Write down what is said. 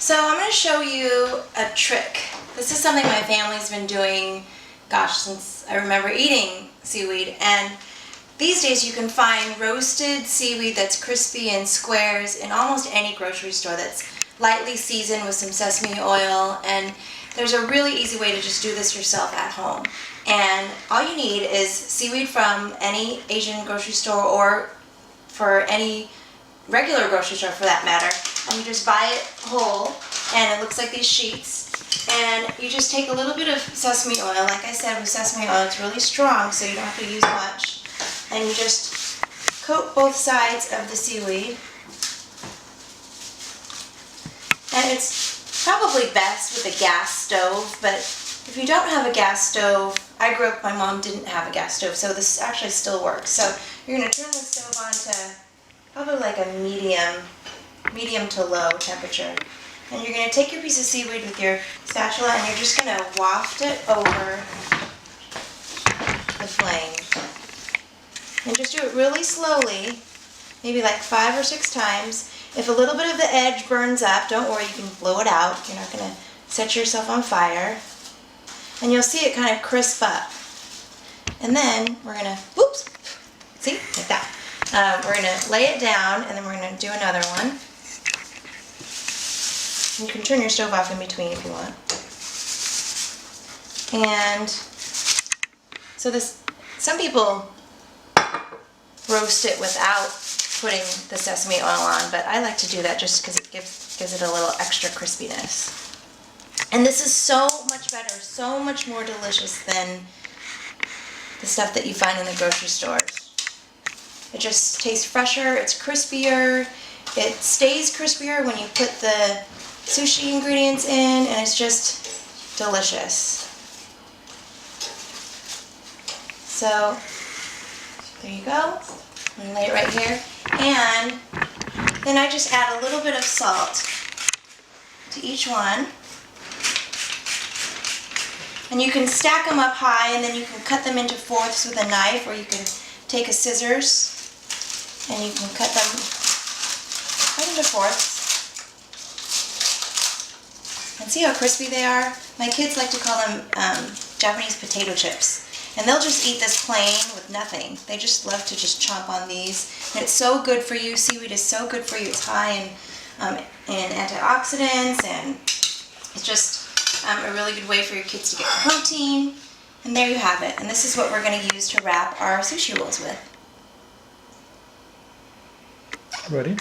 So I'm going to show you a trick. This is something my family's been doing, gosh, since I remember eating seaweed. And these days you can find roasted seaweed that's crispy in squares in almost any grocery store that's lightly seasoned with some sesame oil. And there's a really easy way to just do this yourself at home. And all you need is seaweed from any Asian grocery store or for any regular grocery store for that matter. And you just buy it whole, and it looks like these sheets. And you just take a little bit of sesame oil. Like I said, with sesame oil, it's really strong, so you don't have to use much. And you just coat both sides of the seaweed. And it's probably best with a gas stove, but if you don't have a gas stove, I grew up, my mom didn't have a gas stove, so this actually still works. So you're going to turn the stove on to probably like a medium to low temperature. And you're going to take your piece of seaweed with your spatula and you're just going to waft it over the flame. And just do it really slowly, maybe like 5 or 6 times. If a little bit of the edge burns up, don't worry, you can blow it out. You're not going to set yourself on fire. And you'll see it kind of crisp up. And then we're going to, whoops, see, like that. We're going to lay it down, and then we're going to do another one. You can turn your stove off in between if you want. And so this, some people roast it without putting the sesame oil on, but I like to do that just because it gives it a little extra crispiness. And this is so much better, so much more delicious than the stuff that you find in the grocery stores. It just tastes fresher, it's crispier, it stays crispier when you put the sushi ingredients in, and it's just delicious. So, there you go. I'm going to lay it right here. And then I just add a little bit of salt to each one. And you can stack them up high, and then you can cut them into fourths with a knife, or you can take a scissors and you can cut them right into fourths. And see how crispy they are? My kids like to call them Japanese potato chips. And they'll just eat this plain with nothing. They just love to just chomp on these. And it's so good for you. Seaweed is so good for you. It's high in antioxidants, and it's just a really good way for your kids to get protein. And there you have it. And this is what we're going to use to wrap our sushi rolls with. Ready?